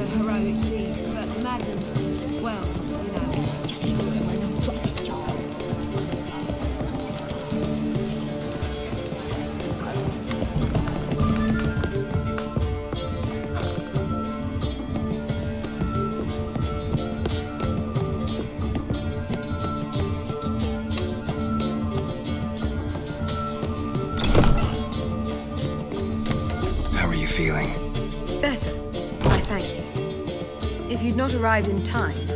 of heroic deeds, but Madam, well, you know, just remember and I'll drop this job. Feeling? Better, I thank you. If you'd not arrived in time,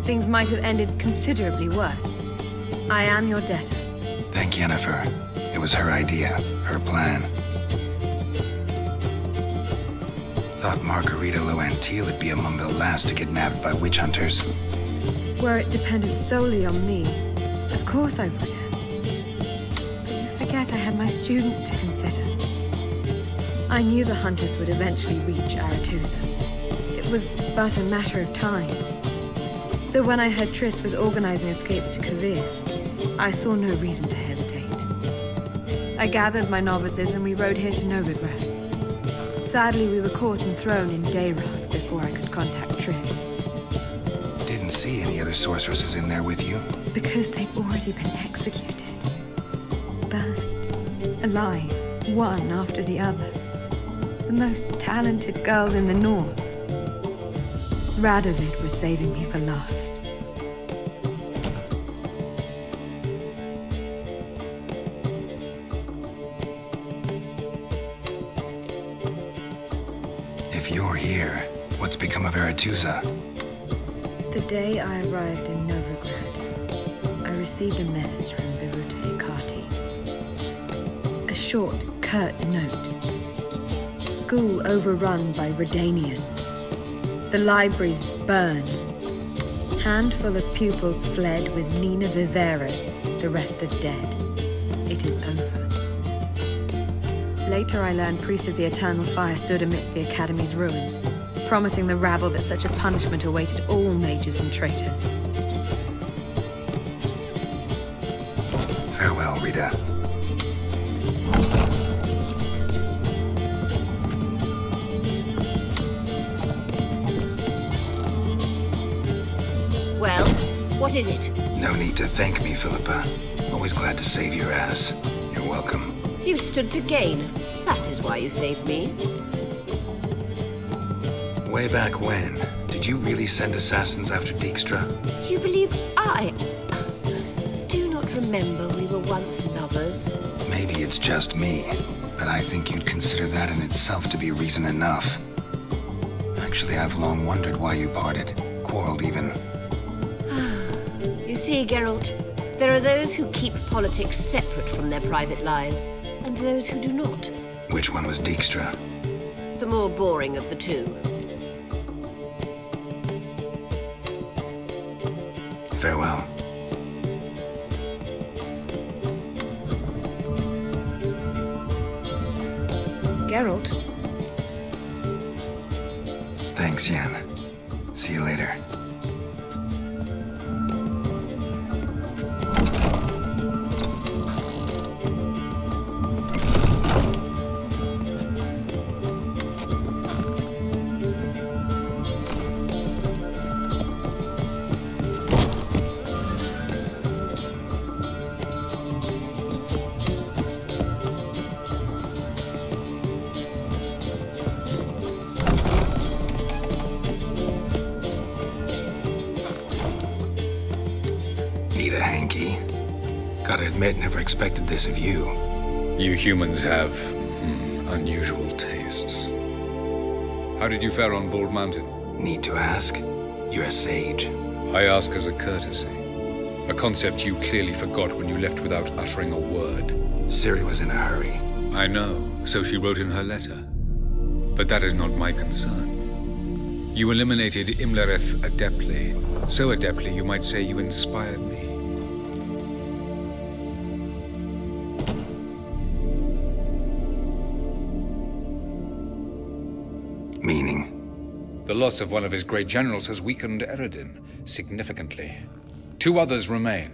things might have ended considerably worse. I am your debtor. Thank Yennefer. It was her idea, her plan. Thought Margarita Loantil would be among the last to get nabbed by witch hunters. Were it dependent solely on me, of course I would have. But you forget I had my students to consider. I knew the hunters would eventually reach Aretusa. It was but a matter of time. So when I heard Triss was organizing escapes to Kavir, I saw no reason to hesitate. I gathered my novices and we rode here to Novigrad. Sadly, we were caught and thrown in Dayrod before I could contact Triss. Didn't see any other sorceresses in there with you? Because they'd already been executed. Burned. Alive. One after the other. The most talented girls in the north. Radovid was saving me for last. If you're here, what's become of Aretusa? The day I arrived in Novigrad, I received a message from Birute Kati. A short, curt note. School overrun by Redanians. The libraries burned. Handful of pupils fled with Nina Vivero. The rest are dead. It is over. Later I learned priests of the Eternal Fire stood amidst the Academy's ruins, promising the rabble that such a punishment awaited all mages and traitors. Farewell, Rita. Well, what is it? No need to thank me, Philippa. Always glad to save your ass. You're welcome. You stood to gain. That is why you saved me. Way back when, did you really send assassins after Dijkstra? You believe I... Do not remember we were once lovers. Maybe it's just me, but I think you'd consider that in itself to be reason enough. Actually, I've long wondered why you parted. Quarreled even. You see, Geralt, there are those who keep politics separate from their private lives, and those who do not. Which one was Dijkstra? The more boring of the two. Farewell. Geralt? Thanks, Yen. See you later. Need a hanky? Gotta admit, never expected this of you. You humans have unusual tastes. How did you fare on Bald Mountain? Need to ask? You're a sage. I ask as a courtesy. A concept you clearly forgot when you left without uttering a word. Ciri was in a hurry. I know, so she wrote in her letter. But that is not my concern. You eliminated Imlerith adeptly. So adeptly, you might say you inspired me. Meaning? The loss of one of his great generals has weakened Eredin significantly. 2 others remain.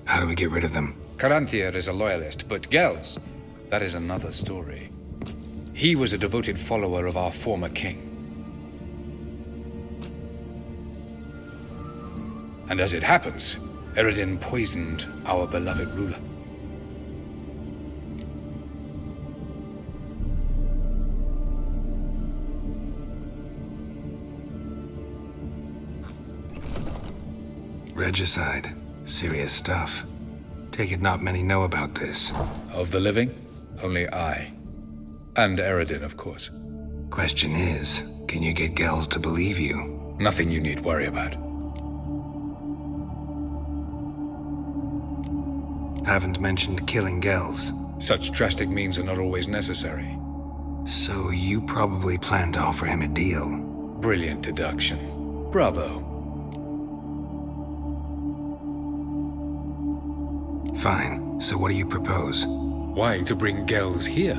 How do we get rid of them? Caranthier is a loyalist, but Gels, that is another story. He was a devoted follower of our former king. And as it happens, Eredin poisoned our beloved ruler. Regicide. Serious stuff. Take it not many know about this. Of the living, only I. And Eredin, of course. Question is, can you get Gels to believe you? Nothing you need worry about. Haven't mentioned killing Gels. Such drastic means are not always necessary. So you probably plan to offer him a deal. Brilliant deduction. Bravo. Fine. So what do you propose? Why, to bring Gels here.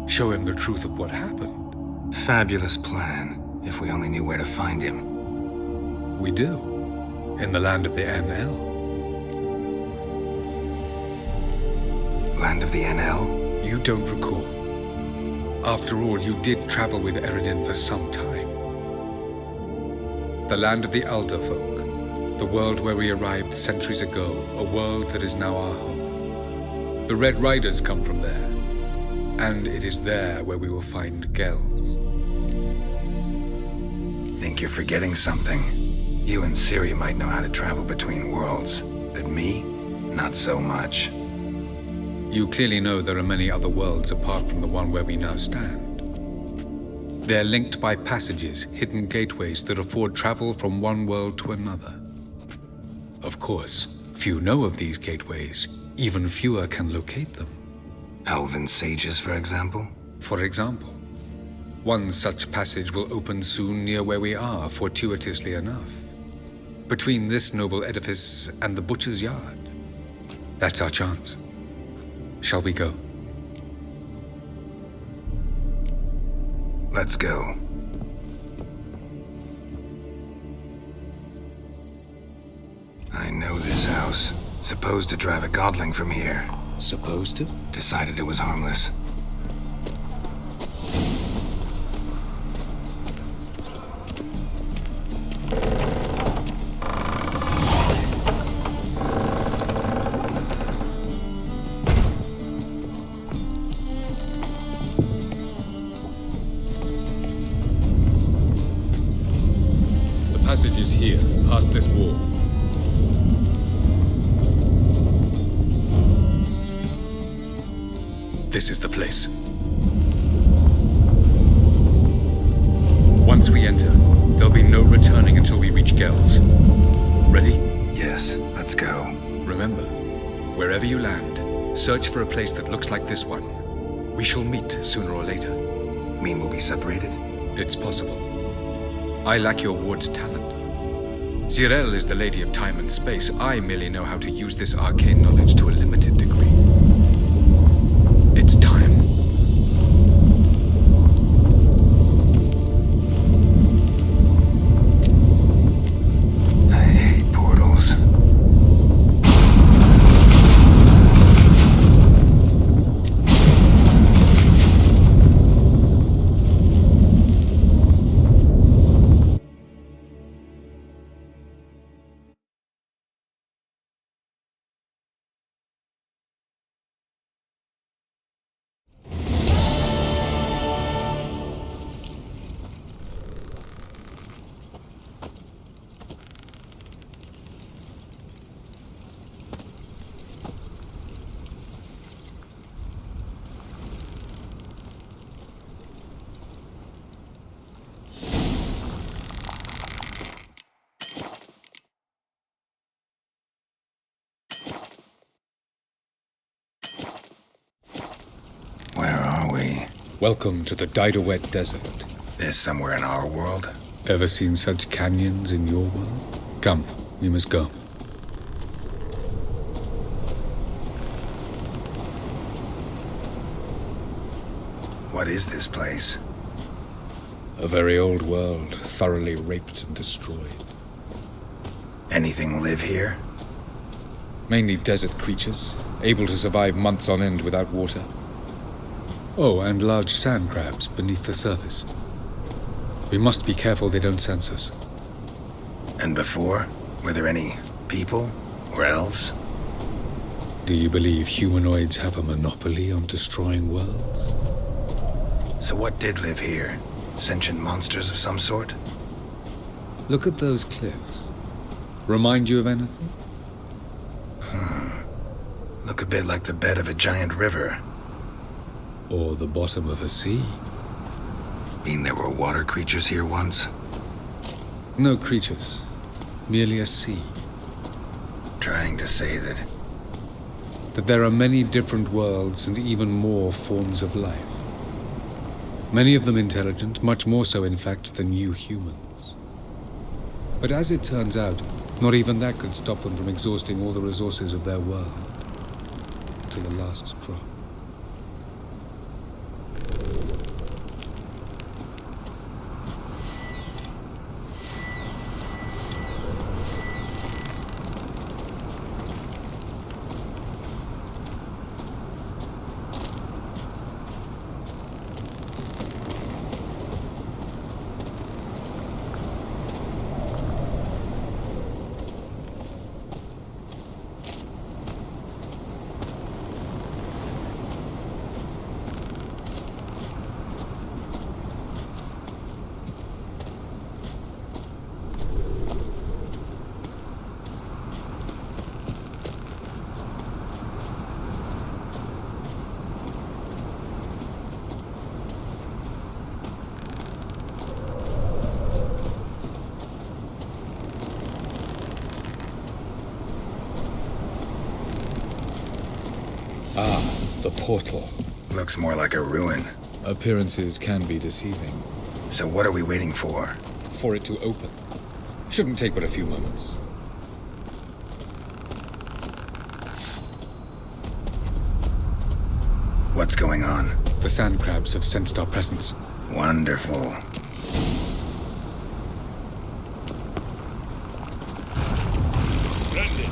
Show him the truth of what happened. Fabulous plan, if we only knew where to find him. We do. In the land of the NL. Land of the NL? You don't recall. After all, you did travel with Eredin for some time. The land of the Elder Folk. The world where we arrived centuries ago. A world that is now our home. The Red Riders come from there. And it is there where we will find Gels. Think you're forgetting something. You and Ciri might know how to travel between worlds, but me, not so much. You clearly know there are many other worlds apart from the one where we now stand. They're linked by passages, hidden gateways that afford travel from one world to another. Of course, few know of these gateways. Even fewer can locate them. Elven sages, for example? For example. One such passage will open soon near where we are, fortuitously enough. Between this noble edifice and the butcher's yard. That's our chance. Shall we go? Let's go. I know this house. Supposed to drive a godling from here. Supposed to? Decided it was harmless. The passage is here, past this wall. This is the place. Once we enter, there'll be no returning until we reach Gels. Ready? Yes, let's go. Remember, wherever you land, search for a place that looks like this one. We shall meet sooner or later. Mean we'll be separated? It's possible. I lack your ward's talent. Zirel is the lady of time and space. I merely know how to use this arcane knowledge to a limited degree. It's time. I hate portals. Where are we? Welcome to the Didowet Desert. This somewhere in our world? Ever seen such canyons in your world? Come, we must go. What is this place? A very old world, thoroughly raped and destroyed. Anything live here? Mainly desert creatures, able to survive months on end without water. Oh, and large sand crabs beneath the surface. We must be careful they don't sense us. And before? Were there any people or elves? Do you believe humanoids have a monopoly on destroying worlds? So what did live here? Sentient monsters of some sort? Look at those cliffs. Remind you of anything? Look a bit like the bed of a giant river. Or the bottom of a sea? Mean there were water creatures here once? No creatures. Merely a sea. Trying to say that... That there are many different worlds and even more forms of life. Many of them intelligent, much more so in fact than you humans. But as it turns out, not even that could stop them from exhausting all the resources of their world. To the last drop. The portal. Looks more like a ruin. Appearances can be deceiving. So what are we waiting for? For it to open. Shouldn't take but a few moments. What's going on? The sand crabs have sensed our presence. Wonderful. Splendid.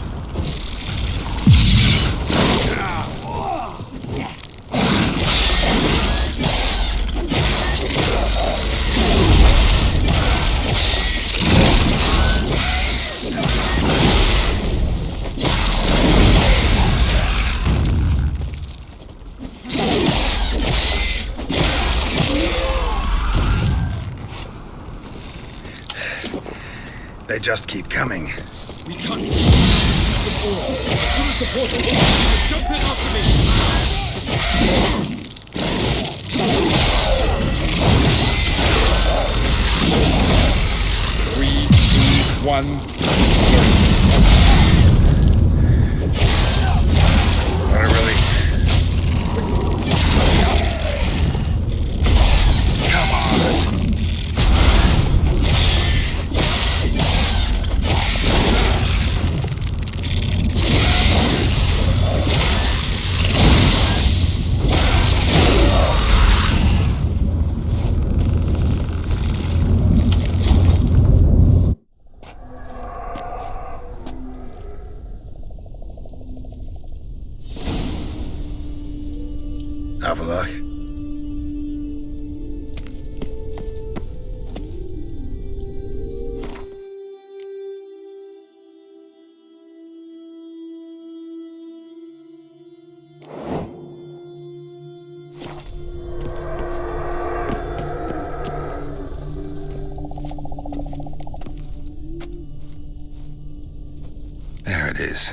They just keep coming. We can't see the ball. As soon as the portal opens, jump in after me. 3, 2, 1. What a relief. Come on. Avalok. There it is.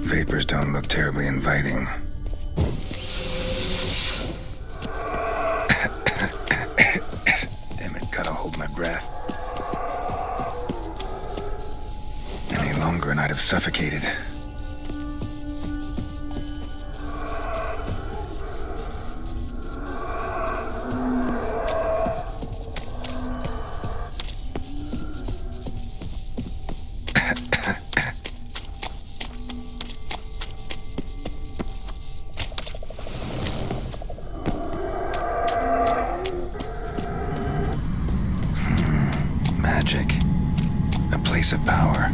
Vapors don't look terribly inviting. Damn it, gotta hold my breath. Any longer and I'd have suffocated. Magic. A place of power.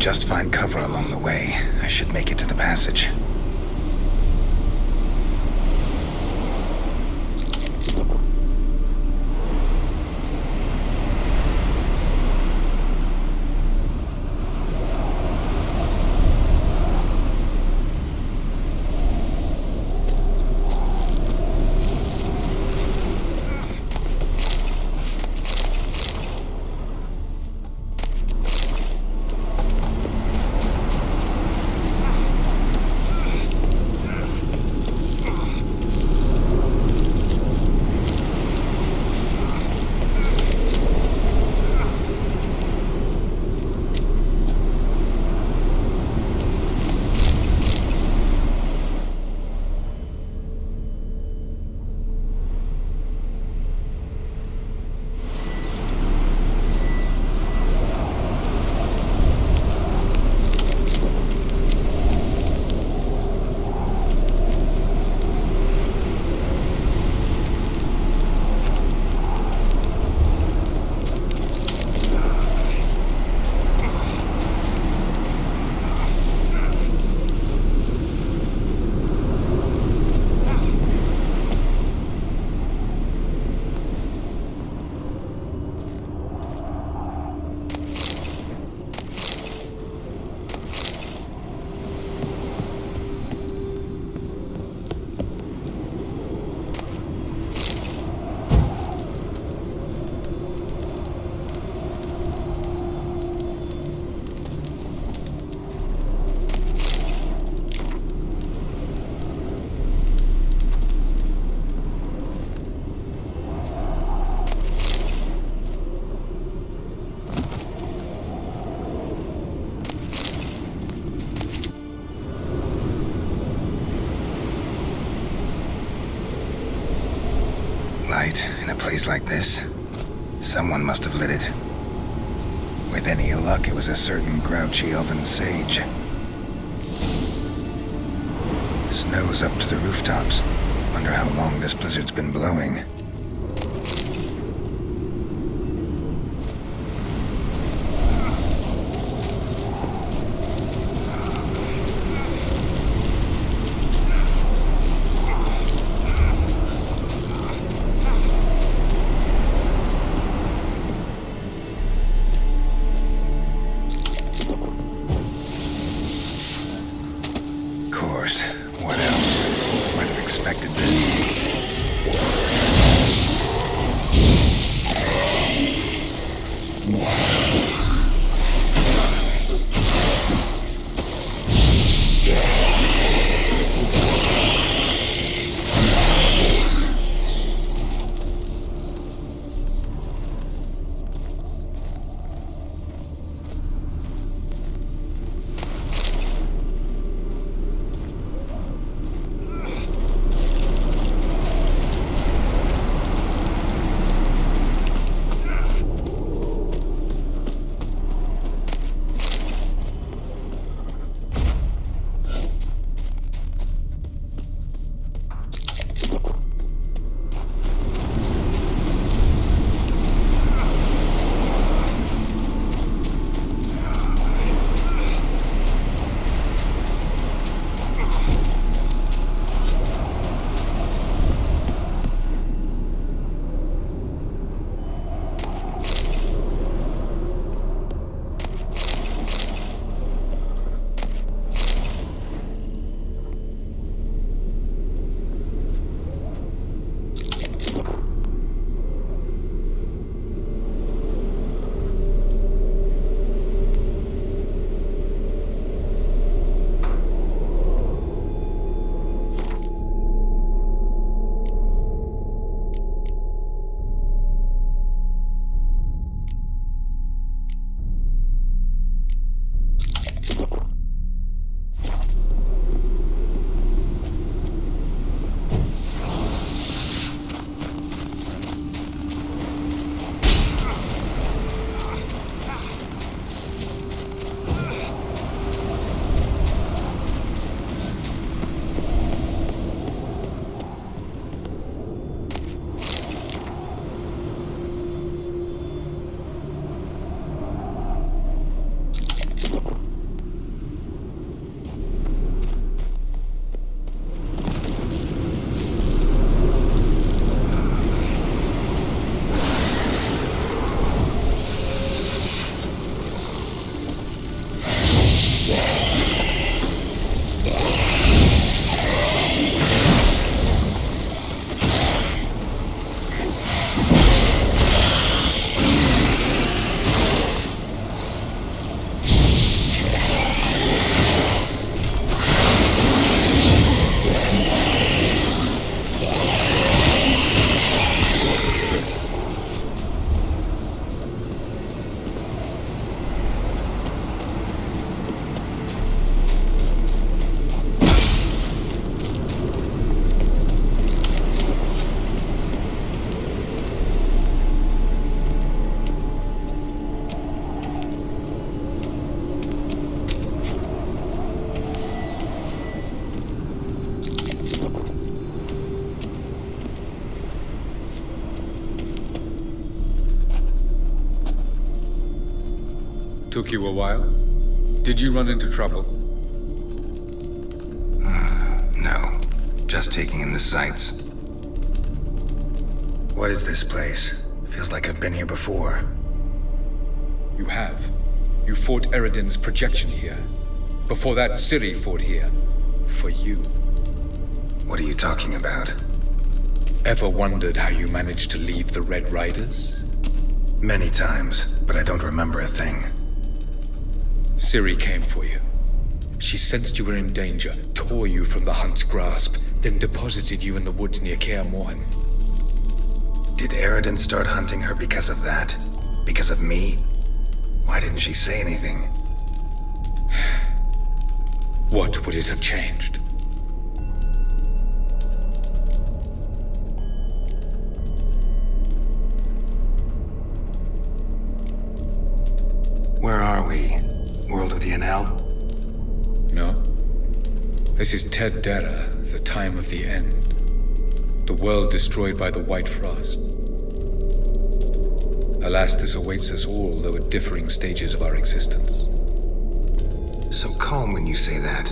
just find cover along the way, I should make it to the passage. Light in a place like this? Someone must have lit it. With any luck, it was a certain grouchy elven sage. Snow's up to the rooftops. Wonder how long this blizzard's been blowing. What else? Might have expected this. Took you a while? Did you run into trouble? No. Just taking in the sights. What is this place? Feels like I've been here before. You have. You fought Eridan's projection here. Before that, Ciri fought here. For you. What are you talking about? Ever wondered how you managed to leave the Red Riders? Many times, but I don't remember a thing. Ciri came for you. She sensed you were in danger, tore you from the Hunt's grasp, then deposited you in the woods near Kaer Morhen. Did Eridan start hunting her because of that? Because of me? Why didn't she say anything? What would it have changed? Where are we? World of the NL? No. This is Ted Dara, the time of the end. The world destroyed by the White Frost. Alas, this awaits us all, though at differing stages of our existence. So calm when you say that.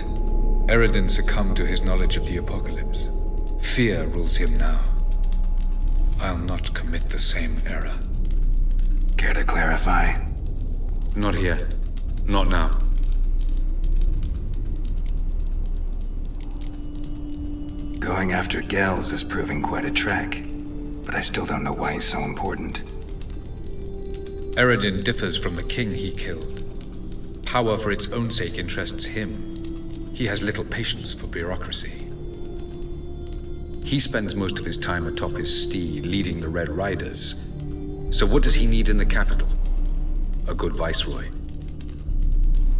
Eridan succumbed to his knowledge of the apocalypse. Fear rules him now. I'll not commit the same error. Care to clarify? Not here. Not now. Going after Gels is proving quite a trek, but I still don't know why he's so important. Eridan differs from the king he killed. Power for its own sake interests him. He has little patience for bureaucracy. He spends most of his time atop his steed, leading the Red Riders. So what does he need in the capital? A good viceroy.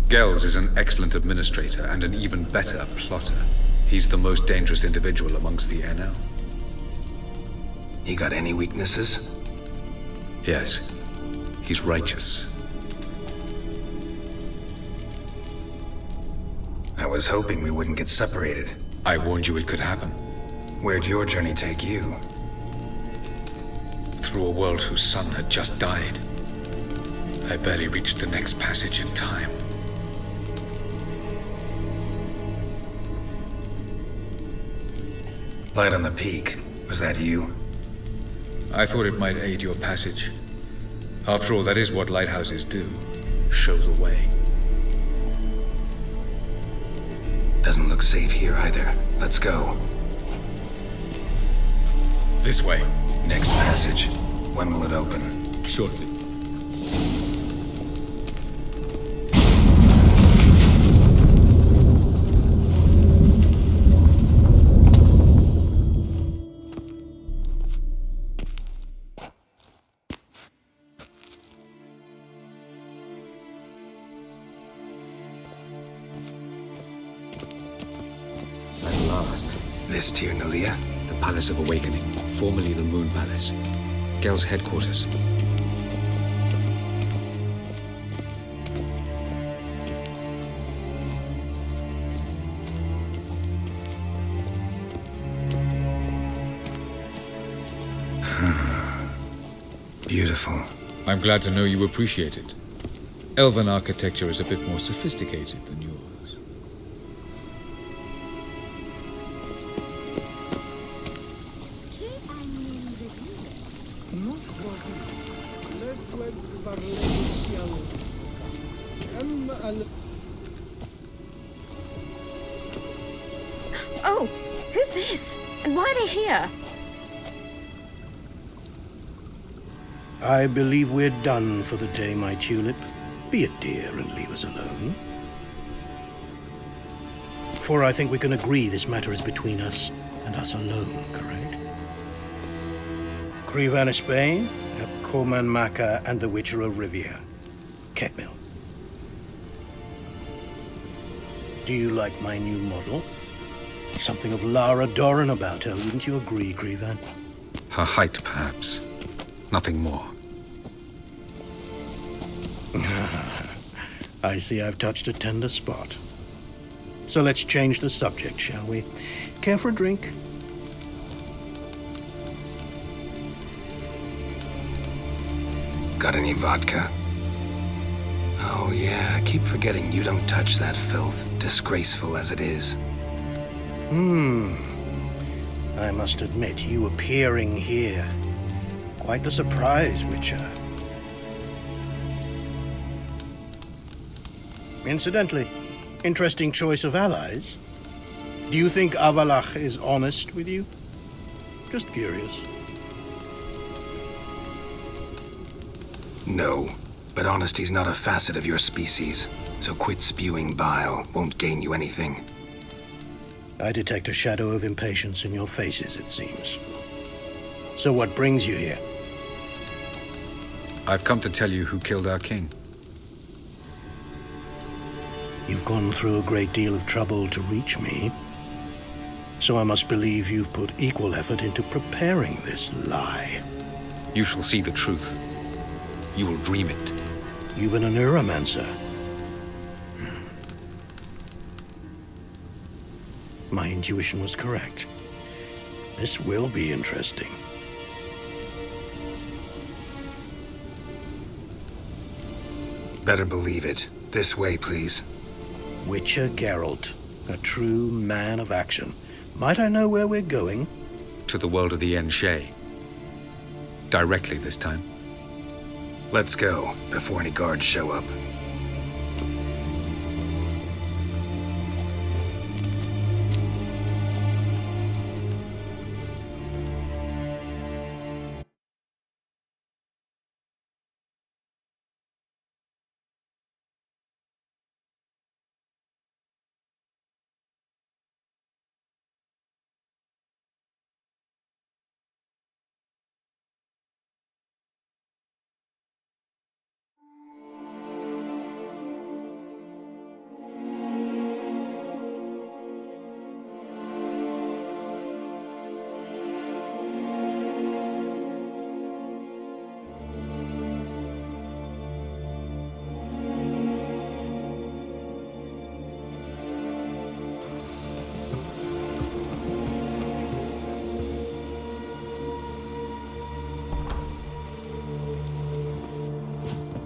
Gels is an excellent administrator and an even better plotter. He's the most dangerous individual amongst the NL. He got any weaknesses? Yes. He's righteous. I was hoping we wouldn't get separated. I warned you it could happen. Where'd your journey take you? Through a world whose sun had just died. I barely reached the next passage in time. Light on the peak. Was that you? I thought it might aid your passage. After all, that is what lighthouses do. Show the way. Doesn't look safe here either. Let's go. This way. Next passage. When will it open? Shortly. At last. This Tyr Nalia? The Palace of Awakening, formerly the Moon Palace. Gel's headquarters. Beautiful. I'm glad to know you appreciate it. Elven architecture is a bit more sophisticated than yours. Oh, who's this? And why are they here? I believe we're done for the day, my tulip. Be a dear and leave us alone. For I think we can agree this matter is between us and us alone, correct? Krivan of Spain, Koman Maka, and the Witcher of Rivia. Ketmil. Do you like my new model? Something of Lara Doran about her, wouldn't you agree, Krivan? Her height, perhaps. Nothing more. I see I've touched a tender spot. So let's change the subject, shall we? Care for a drink? Got any vodka? Oh yeah, I keep forgetting you don't touch that filth, disgraceful as it is. I must admit, you appearing here. Quite the surprise, Witcher. Incidentally, interesting choice of allies. Do you think Avalach is honest with you? Just curious. No, but honesty's not a facet of your species, so quit spewing bile, won't gain you anything. I detect a shadow of impatience in your faces, it seems. So what brings you here? I've come to tell you who killed our king. You've gone through a great deal of trouble to reach me. So I must believe you've put equal effort into preparing this lie. You shall see the truth. You will dream it. Even a neuromancer. My intuition was correct. This will be interesting. Better believe it. This way, please. Witcher Geralt, a true man of action. Might I know where we're going? To the world of the Enshe. Directly this time. Let's go, before any guards show up.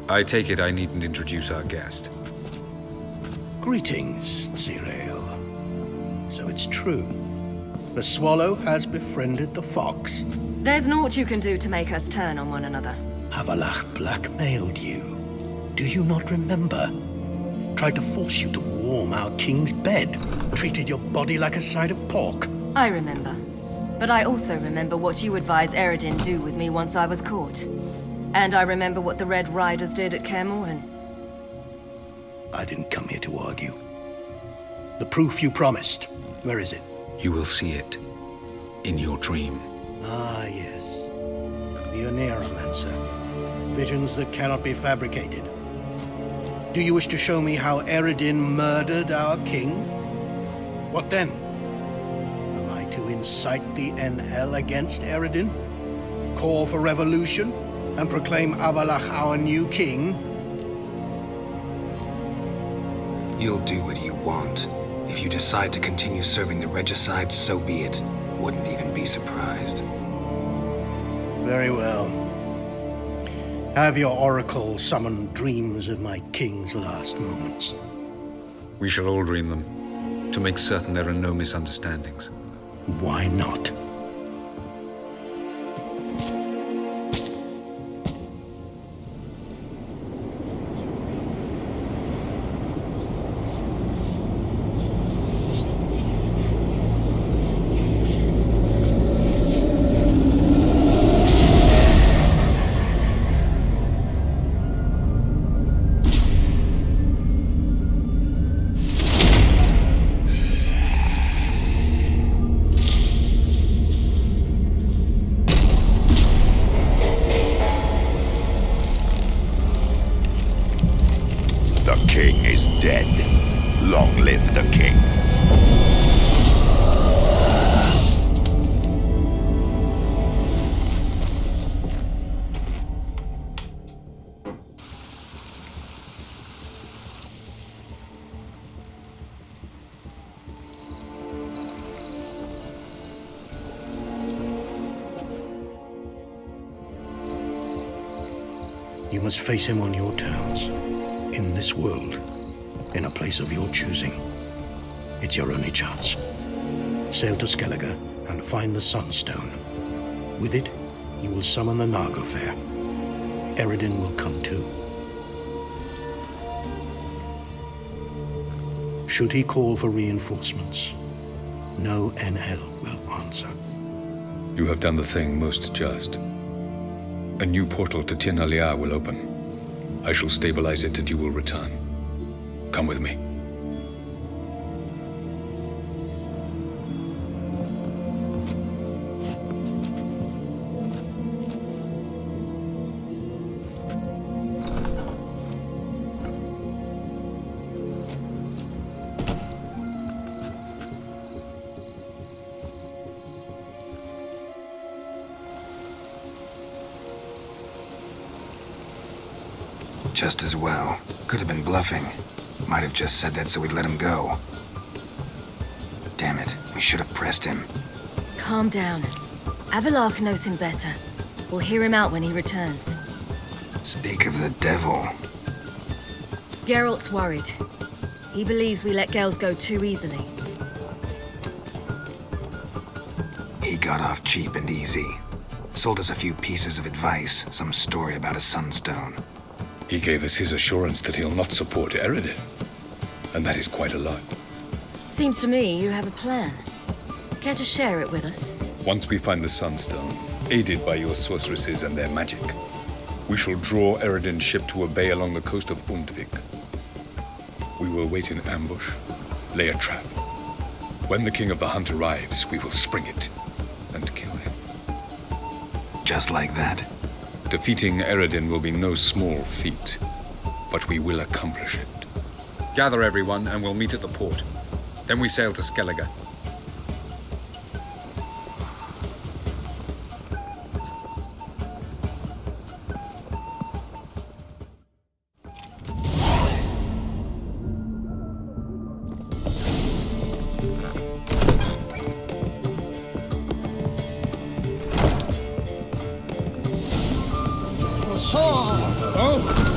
I take it I needn't introduce our guest. Greetings, Cyril. So it's true. The swallow has befriended the fox. There's naught you can do to make us turn on one another. Avalach blackmailed you. Do you not remember? Tried to force you to warm our king's bed. Treated your body like a side of pork. I remember. But I also remember what you advised Eredin do with me once I was caught. And I remember what the Red Riders did at Kaer Morhen. I didn't come here to argue. The proof you promised, where is it? You will see it. In your dream. Ah, yes. The Oneiromancer. Visions that cannot be fabricated. Do you wish to show me how Eredin murdered our king? What then? Am I to incite the NL against Eredin? Call for revolution? And proclaim Avalach our new king? You'll do what you want. If you decide to continue serving the regicide, so be it. Wouldn't even be surprised. Very well. Have your oracle summon dreams of my king's last moments. We shall all dream them, to make certain there are no misunderstandings. Why not? Dead. Long live the king. You must face him on your terms. In this world, in a place of your choosing, it's your only chance. Sail to Skellige and find the Sunstone. With it, you will summon the Naga Fair. Eredin will come too. Should he call for reinforcements, no NL will answer. You have done the thing most just. A new portal to Tinalia will open. I shall stabilize it and you will return. Come with me. Just as well. Could have been bluffing. Might have just said that so we'd let him go. Damn it, we should have pressed him. Calm down. Avalark knows him better. We'll hear him out when he returns. Speak of the devil. Geralt's worried. He believes we let Gels go too easily. He got off cheap and easy. Sold us a few pieces of advice, some story about a sunstone. He gave us his assurance that he'll not support Eredin. And that is quite a lot. Seems to me you have a plan. Care to share it with us? Once we find the Sunstone, aided by your sorceresses and their magic, we shall draw Eredin's ship to a bay along the coast of Undvik. We will wait in ambush, lay a trap. When the King of the Hunt arrives, we will spring it and kill him. Just like that? Defeating Eredin will be no small feat, but we will accomplish it. Gather everyone and we'll meet at the port. Then we sail to Skellige. Oh!